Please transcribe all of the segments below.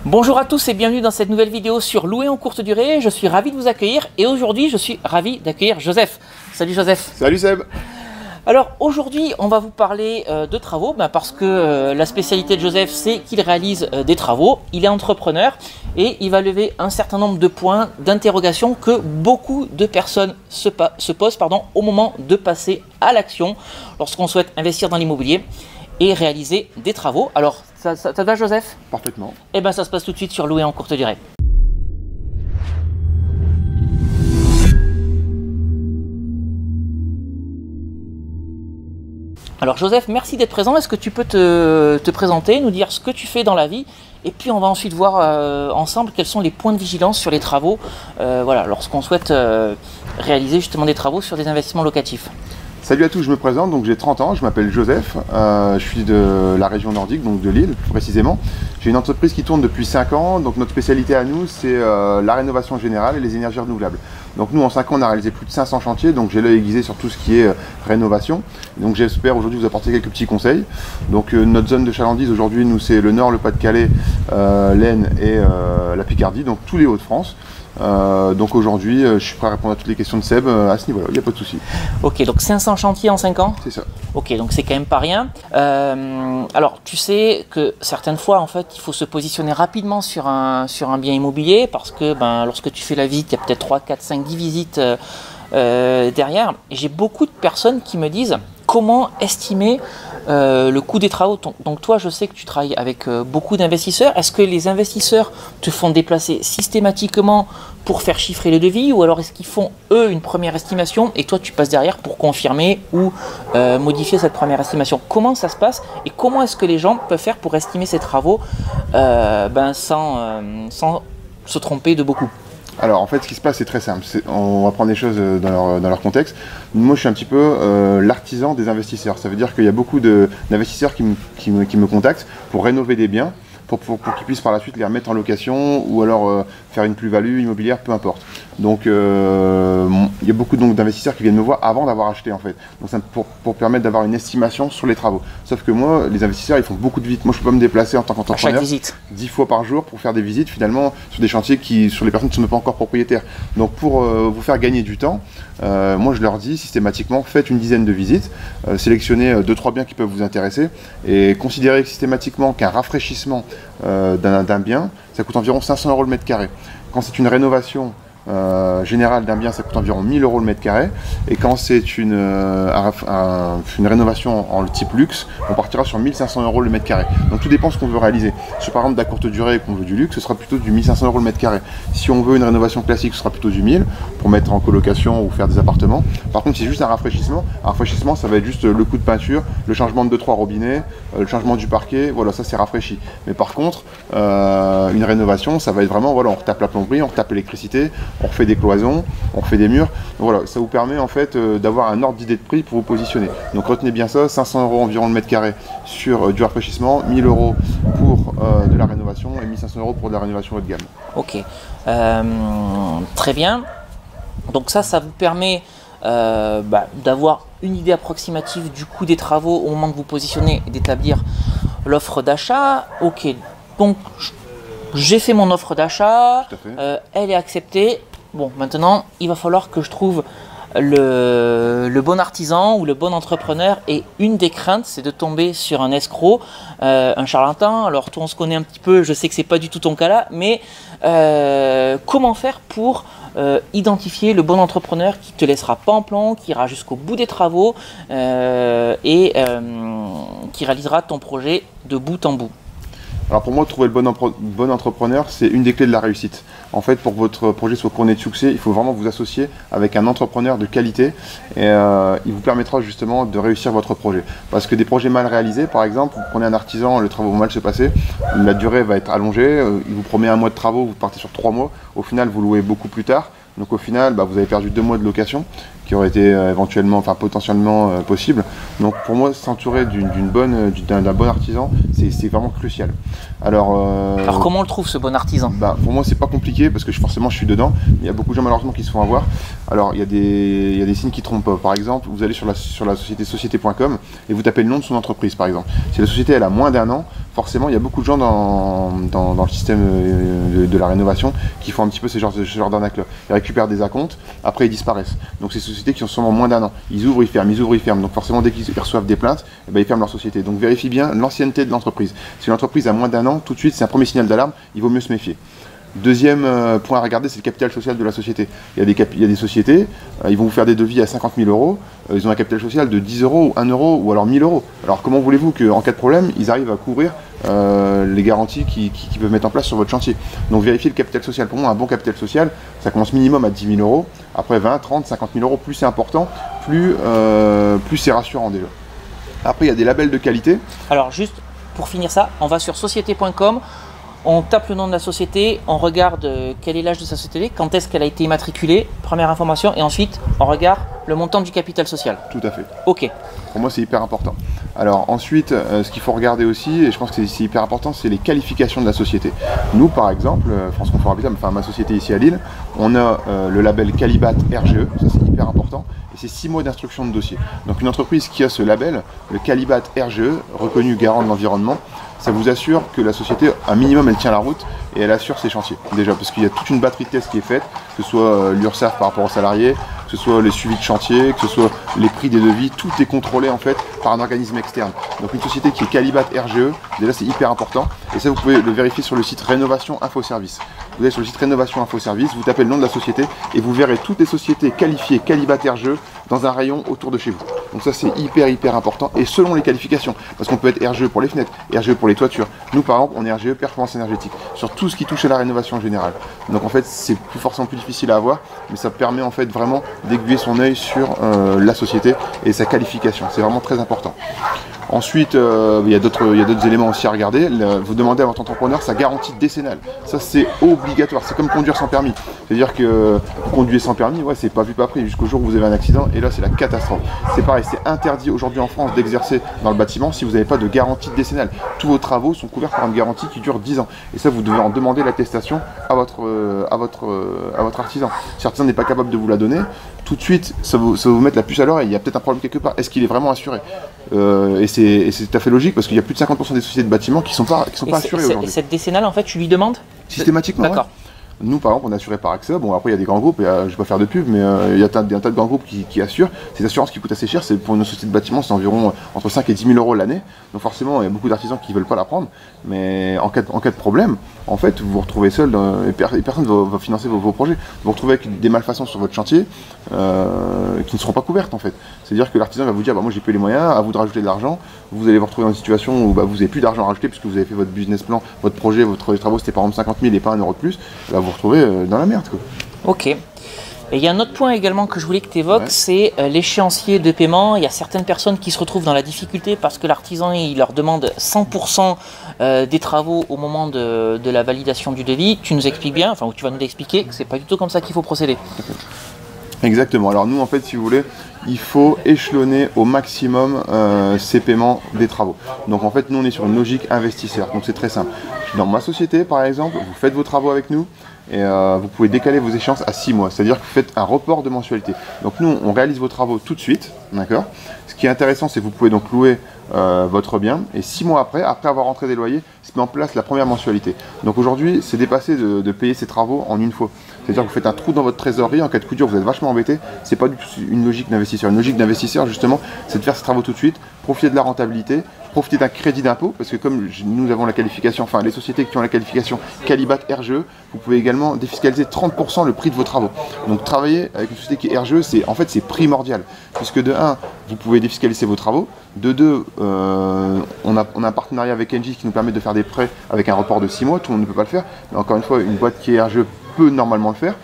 Bonjour à tous et bienvenue dans cette nouvelle vidéo sur louer en courte durée. Je suis ravi de vous accueillir et aujourd'hui je suis ravi d'accueillir Joseph. Salut Joseph. Salut Seb. Alors aujourd'hui on va vous parler de travaux parce que la spécialité de Joseph c'est qu'il réalise des travaux, il est entrepreneur et il va lever un certain nombre de points d'interrogation que beaucoup de personnes se posent au moment de passer à l'action lorsqu'on souhaite investir dans l'immobilier et réaliser des travaux. Alors ça te va Joseph? Parfaitement. Et bien ça se passe tout de suite sur louer en courte durée. Alors Joseph, merci d'être présent. Est-ce que tu peux te présenter, nous dire ce que tu fais dans la vie? Et puis on va ensuite voir ensemble quels sont les points de vigilance sur les travaux voilà, lorsqu'on souhaite réaliser justement des travaux sur des investissements locatifs. Salut à tous, je me présente, donc j'ai 30 ans, je m'appelle Joseph, je suis de la région nordique, donc de Lille plus précisément. J'ai une entreprise qui tourne depuis 5 ans, donc notre spécialité à nous c'est la rénovation générale et les énergies renouvelables. Donc nous en 5 ans on a réalisé plus de 500 chantiers, donc j'ai l'œil aiguisé sur tout ce qui est rénovation. Donc j'espère aujourd'hui vous apporter quelques petits conseils. Donc notre zone de chalandise aujourd'hui nous c'est le Nord, le Pas-de-Calais, l'Aisne et la Picardie, donc tous les Hauts-de-France. Donc aujourd'hui, je suis prêt à répondre à toutes les questions de Seb à ce niveau-là, il n'y a pas de souci. Ok, donc 500 chantiers en 5 ans? C'est ça. Ok, donc c'est quand même pas rien. Alors, tu sais que certaines fois, en fait, il faut se positionner rapidement sur un bien immobilier parce que lorsque tu fais la visite, il y a peut-être 3, 4, 5, 10 visites derrière. Et j'ai beaucoup de personnes qui me disent comment estimer le coût des travaux. Donc toi, je sais que tu travailles avec beaucoup d'investisseurs. Est-ce que les investisseurs te font déplacer systématiquement pour faire chiffrer le devis ou alors est-ce qu'ils font eux une première estimation et toi tu passes derrière pour confirmer ou modifier cette première estimation? Comment ça se passe et comment est-ce que les gens peuvent faire pour estimer ces travaux sans se tromper de beaucoup? Alors en fait ce qui se passe c'est très simple, on va prendre les choses dans leur contexte. Moi je suis un petit peu l'artisan des investisseurs, ça veut dire qu'il y a beaucoup d'investisseurs qui me contactent pour rénover des biens, pour qu'ils puissent par la suite les remettre en location ou alors faire une plus-value immobilière, peu importe. Donc il y a beaucoup d'investisseurs qui viennent me voir avant d'avoir acheté en fait, donc ça, pour permettre d'avoir une estimation sur les travaux. Sauf que moi, les investisseurs ils font beaucoup de visites, moi je peux pas me déplacer en tant qu'entrepreneur 10 fois par jour pour faire des visites finalement sur des chantiers sur les personnes qui ne sont pas encore propriétaires. Donc pour vous faire gagner du temps, moi je leur dis systématiquement faites une dizaine de visites, sélectionnez 2-3 biens qui peuvent vous intéresser et considérez systématiquement qu'un rafraîchissement d'un bien ça coûte environ 500 € le mètre carré. Quand c'est une rénovation générale d'un bien, ça coûte environ 1000 € le mètre carré. Et quand c'est une rénovation en type luxe, on partira sur 1500 € le mètre carré. Donc tout dépend de ce qu'on veut réaliser. Si par exemple de la courte durée et qu'on veut du luxe, ce sera plutôt du 1500 € le mètre carré. Si on veut une rénovation classique, ce sera plutôt du 1000 pour mettre en colocation ou faire des appartements. Par contre, si c'est juste un rafraîchissement, ça va être juste le coup de peinture, le changement de 2-3 robinets, le changement du parquet, voilà, ça c'est rafraîchi. Mais par contre, une rénovation, ça va être vraiment, voilà, on retape la plomberie, on retape l'électricité, on refait des cloisons, on refait des murs. Donc voilà, ça vous permet en fait d'avoir un ordre d'idée de prix pour vous positionner. Donc retenez bien ça, 500 € environ le mètre carré sur du rafraîchissement, 1000 € pour de la rénovation et 1500 € pour de la rénovation haut de gamme. Ok, très bien. Donc ça vous permet d'avoir une idée approximative du coût des travaux au moment de vous positionner et d'établir l'offre d'achat. Ok, donc j'ai fait mon offre d'achat, elle est acceptée. Bon, maintenant, il va falloir que je trouve le bon artisan ou le bon entrepreneur. Et une des craintes, c'est de tomber sur un escroc, un charlatan. Alors, toi, on se connaît un petit peu, je sais que ce n'est pas du tout ton cas là, mais comment faire pour identifier le bon entrepreneur qui ne te laissera pas en plan, qui ira jusqu'au bout des travaux et qui réalisera ton projet de bout en bout? Alors pour moi, trouver le bon entrepreneur, c'est une des clés de la réussite. En fait, pour que votre projet soit couronné de succès, il faut vraiment vous associer avec un entrepreneur de qualité et il vous permettra justement de réussir votre projet. Parce que des projets mal réalisés, par exemple, vous prenez un artisan, les travaux vont mal se passer, la durée va être allongée, il vous promet 1 mois de travaux, vous partez sur 3 mois, au final vous louez beaucoup plus tard. Donc au final, vous avez perdu 2 mois de location qui auraient été éventuellement, enfin potentiellement possibles. Donc pour moi, s'entourer d'un bon artisan, c'est vraiment crucial. Alors comment on le trouve ce bon artisan? Pour moi, c'est pas compliqué parce que forcément je suis dedans. Il y a beaucoup de gens malheureusement qui se font avoir. Alors il y a des signes qui trompent pas. Par exemple, vous allez sur la société.com et vous tapez le nom de son entreprise par exemple. Si la société elle a moins d'1 an, forcément il y a beaucoup de gens dans le système de la rénovation qui font un petit peu ce genre d'arnaque là. Ils récupèrent des acomptes, après ils disparaissent. Donc c'est des sociétés qui ont sûrement moins d'1 an. Ils ouvrent, ils ferment, ils ouvrent, ils ferment. Donc forcément dès qu'ils reçoivent des plaintes, ils ferment leur société. Donc vérifie bien l'ancienneté de l'entreprise. Si l'entreprise a moins d'1 an, tout de suite c'est un premier signal d'alarme, il vaut mieux se méfier. Deuxième point à regarder, c'est le capital social de la société. Il y a des sociétés, ils vont vous faire des devis à 50 000 euros, ils ont un capital social de 10 euros, ou 1 euro, ou alors 1000 euros. Alors comment voulez-vous qu'en cas de problème, ils arrivent à couvrir les garanties qu'ils peuvent mettre en place sur votre chantier? Donc vérifiez le capital social. Pour moi, un bon capital social, ça commence minimum à 10 000 euros, après 20, 30, 50 000 euros, plus c'est important, plus c'est rassurant déjà. Après, il y a des labels de qualité. Alors juste pour finir ça, on va sur société.com. On tape le nom de la société, on regarde quel est l'âge de sa société, quand est-ce qu'elle a été immatriculée, première information, et ensuite on regarde le montant du capital social. Tout à fait. Ok. Pour moi, c'est hyper important. Alors ensuite, ce qu'il faut regarder aussi, et je pense que c'est hyper important, c'est les qualifications de la société. Nous, par exemple, France Confort Habitable, enfin ma société ici à Lille, on a le label Qualibat RGE, ça c'est hyper important, et c'est 6 mois d'instruction de dossier. Donc une entreprise qui a ce label, le Qualibat RGE, reconnu garant de l'environnement, ça vous assure que la société, un minimum, elle tient la route et elle assure ses chantiers. Déjà, parce qu'il y a toute une batterie de tests qui est faite, que ce soit l'URSSAF par rapport aux salariés, que ce soit les suivis de chantier, que ce soit les prix des devis, tout est contrôlé en fait par un organisme externe. Donc une société qui est Qualibat RGE, déjà c'est hyper important. Et ça, vous pouvez le vérifier sur le site Rénovation Info Service. Vous allez sur le site Rénovation Info Service, vous tapez le nom de la société et vous verrez toutes les sociétés qualifiées Qualibat RGE dans un rayon autour de chez vous. Donc ça c'est hyper important et selon les qualifications, parce qu'on peut être RGE pour les fenêtres, RGE pour les toitures. Nous par exemple on est RGE performance énergétique sur tout ce qui touche à la rénovation générale. Donc en fait c'est forcément plus difficile à avoir, mais ça permet en fait vraiment d'aiguiller son œil sur la société et sa qualification. C'est vraiment très important. Ensuite, il y a d'autres éléments aussi à regarder. Vous demandez à votre entrepreneur sa garantie décennale. Ça, c'est obligatoire. C'est comme conduire sans permis. C'est-à-dire que vous conduisez sans permis, ouais, c'est pas vu, pas pris, jusqu'au jour où vous avez un accident. Et là, c'est la catastrophe. C'est pareil, c'est interdit aujourd'hui en France d'exercer dans le bâtiment si vous n'avez pas de garantie décennale. Tous vos travaux sont couverts par une garantie qui dure 10 ans. Et ça, vous devez en demander l'attestation à votre artisan. Si l'artisan n'est pas capable de vous la donner, tout de suite, ça va vous mettre la puce à l'oreille. Il y a peut-être un problème quelque part. Est-ce qu'il est vraiment assuré? Et c'est tout à fait logique parce qu'il y a plus de 50% des sociétés de bâtiments qui sont pas assurées aujourd'hui. Et cette décennale, en fait, tu lui demandes systématiquement. D'accord. Ouais. Nous, par exemple, on est assuré par AXA. Bon, après, il y a des grands groupes, je ne vais pas faire de pub, mais il y a un tas de grands groupes qui assurent. Ces assurances qui coûtent assez cher, c'est pour une société de bâtiment, c'est environ entre 5 et 10 000 euros l'année. Donc forcément, il y a beaucoup d'artisans qui ne veulent pas la prendre. Mais en cas de problème, en fait, vous vous retrouvez seul et personne ne va financer vos projets. Vous vous retrouvez avec des malfaçons sur votre chantier qui ne seront pas couvertes, en fait. C'est-à-dire que l'artisan va vous dire, moi, j'ai plus les moyens, à vous de rajouter de l'argent. Vous allez vous retrouver dans une situation où vous n'avez plus d'argent à rajouter puisque vous avez fait votre business plan, votre projet, votre travaux, c'était par exemple 50 000 et pas 1 euro de plus. Là, vous vous retrouvez dans la merde, quoi. Ok. Et il y a un autre point également que je voulais que tu évoques, c'est l'échéancier de paiement. Il y a certaines personnes qui se retrouvent dans la difficulté parce que l'artisan il leur demande 100% des travaux au moment de la validation du devis. Tu nous expliques bien, enfin tu vas nous expliquer que c'est pas du tout comme ça qu'il faut procéder. Exactement. Alors nous en fait si vous voulez, il faut échelonner au maximum ces paiements des travaux. Donc en fait nous on est sur une logique investisseur, donc c'est très simple. Dans ma société par exemple, vous faites vos travaux avec nous et vous pouvez décaler vos échéances à 6 mois, c'est-à-dire que vous faites un report de mensualité. Donc nous on réalise vos travaux tout de suite, d'accord. Ce qui est intéressant c'est que vous pouvez donc louer votre bien et 6 mois après avoir rentré des loyers, se met en place la première mensualité. Donc aujourd'hui c'est dépassé de payer ces travaux en une fois. C'est-à-dire que vous faites un trou dans votre trésorerie, en cas de coup dur vous êtes vachement embêté, c'est pas du tout une logique d'investisseur. Une logique d'investisseur justement c'est de faire ces travaux tout de suite, profiter de la rentabilité, profiter d'un crédit d'impôt, parce que comme nous avons la qualification, enfin les sociétés qui ont la qualification Qualibat RGE, vous pouvez également défiscaliser 30% le prix de vos travaux. Donc travailler avec une société qui est RGE, c'est primordial, puisque de 1, vous pouvez défiscaliser vos travaux, de 2, on a un partenariat avec Engie qui nous permet de faire des prêts avec un report de 6 mois, tout le monde ne peut pas le faire, mais encore une fois, une boîte qui est RGE peut normalement le faire.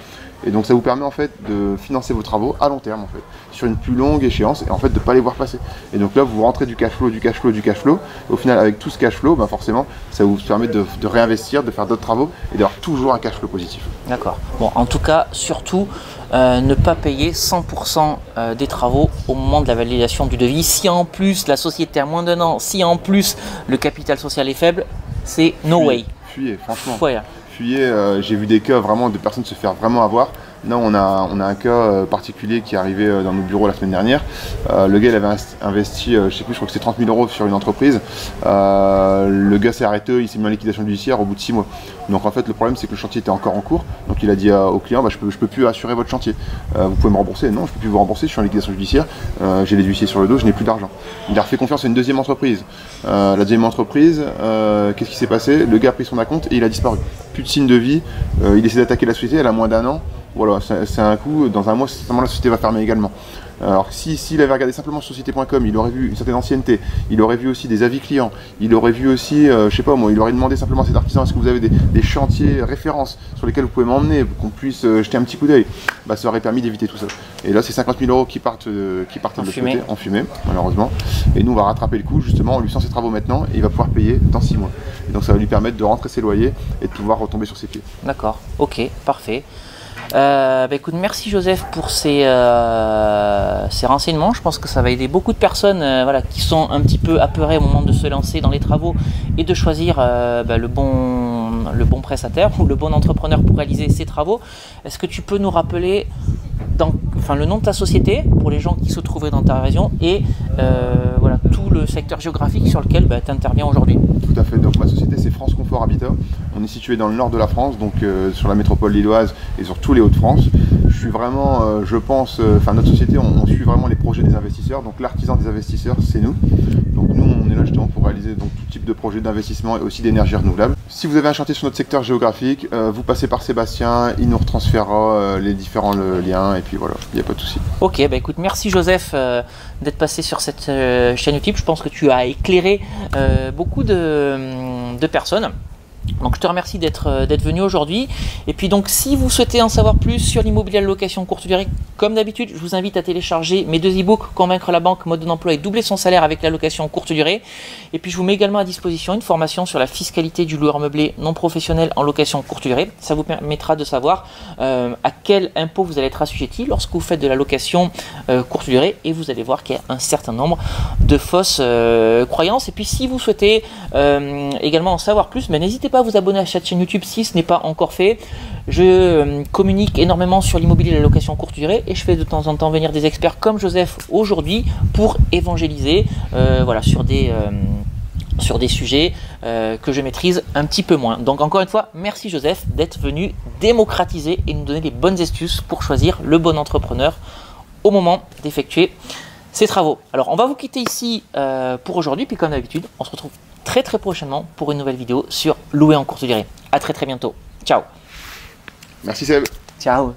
Et donc ça vous permet en fait de financer vos travaux à long terme en fait, sur une plus longue échéance, et en fait de ne pas les voir passer. Et donc là vous rentrez du cash flow, du cash flow, du cash flow. Au final avec tout ce cash flow, ben forcément ça vous permet de réinvestir, de faire d'autres travaux et d'avoir toujours un cash flow positif. D'accord. Bon, en tout cas, surtout ne pas payer 100% des travaux au moment de la validation du devis. Si en plus la société a moins d'1 an, si en plus le capital social est faible, c'est no way. Fuyez, franchement. Voilà. Fuyez, j'ai vu des cas vraiment de personnes se faire vraiment avoir. Là, on a un cas particulier qui est arrivé dans nos bureaux la semaine dernière. Le gars, il avait investi, je sais plus, je crois que c'est 30 000 € sur une entreprise. Le gars s'est arrêté, il s'est mis en liquidation judiciaire au bout de 6 mois. Donc en fait, le problème, c'est que le chantier était encore en cours. Donc il a dit au client, bah, je peux plus assurer votre chantier. Vous pouvez me rembourser? Non, je peux plus vous rembourser, je suis en liquidation judiciaire. J'ai les huissiers sur le dos, je n'ai plus d'argent. Il a refait confiance à une deuxième entreprise. La deuxième entreprise, qu'est-ce qui s'est passé? Le gars a pris son acompte et il a disparu. Plus de signe de vie. Il essaie d'attaquer la société, elle a moins d'1 an. Voilà, c'est un coup, dans un mois, la société va fermer également. Alors s'il avait regardé simplement société.com, il aurait vu une certaine ancienneté, il aurait vu aussi des avis clients, il aurait vu aussi, je sais pas moi, il aurait demandé simplement à cet artisan, est-ce que vous avez des chantiers références sur lesquels vous pouvez m'emmener, qu'on puisse jeter un petit coup d'œil. Bah, ça aurait permis d'éviter tout ça. Et là, c'est 50 000 € qui partent de l'autre côté, en fumée, malheureusement. Et nous, on va rattraper le coup, justement, en lui faisant ses travaux maintenant, et il va pouvoir payer dans 6 mois. Et donc ça va lui permettre de rentrer ses loyers et de pouvoir retomber sur ses pieds. D'accord, ok, parfait. Écoute, merci Joseph pour ces renseignements. Je pense que ça va aider beaucoup de personnes voilà, qui sont un petit peu apeurées au moment de se lancer dans les travaux et de choisir le bon prestataire ou le bon entrepreneur pour réaliser ces travaux. Est-ce que tu peux nous rappeler le nom de ta société pour les gens qui se trouveraient dans ta région et voilà, tout le secteur géographique sur lequel tu interviens aujourd'hui? Tout à fait, donc ma société c'est France Confort Habitat. On est situé dans le nord de la France, donc sur la métropole lilloise et sur tous les Hauts-de-France. Je suis vraiment, je pense, notre société, on suit vraiment les projets des investisseurs. Donc l'artisan des investisseurs, c'est nous. Donc nous, on est là justement pour réaliser donc, tout type de projet d'investissement et aussi d'énergie renouvelable. Si vous avez un chantier sur notre secteur géographique, vous passez par Sébastien, il nous retransférera les différents liens et puis voilà, il n'y a pas de souci. Ok, écoute, merci Joseph d'être passé sur cette chaîne YouTube. Je pense que tu as éclairé beaucoup de personnes. Donc je te remercie d'être venu aujourd'hui. Et puis donc si vous souhaitez en savoir plus sur l'immobilier à location courte durée, comme d'habitude, je vous invite à télécharger mes 2 e-books Convaincre la banque, mode d'emploi et doubler son salaire avec la location courte durée. Et puis je vous mets également à disposition une formation sur la fiscalité du loueur meublé non professionnel en location courte durée. Ça vous permettra de savoir à quel impôt vous allez être assujetti lorsque vous faites de la location courte durée. Et vous allez voir qu'il y a un certain nombre de fausses croyances. Et puis si vous souhaitez également en savoir plus, n'hésitez pas à vous abonner à cette chaîne YouTube si ce n'est pas encore fait. Je communique énormément sur l'immobilier et la location courte durée et je fais de temps en temps venir des experts comme Joseph aujourd'hui pour évangéliser voilà, sur des sujets que je maîtrise un petit peu moins. Donc encore une fois, merci Joseph d'être venu démocratiser et nous donner les bonnes astuces pour choisir le bon entrepreneur au moment d'effectuer ces travaux. Alors on va vous quitter ici pour aujourd'hui, puis comme d'habitude, on se retrouve très prochainement pour une nouvelle vidéo sur louer en courte durée. À très bientôt. Ciao. Merci Seb. Ciao.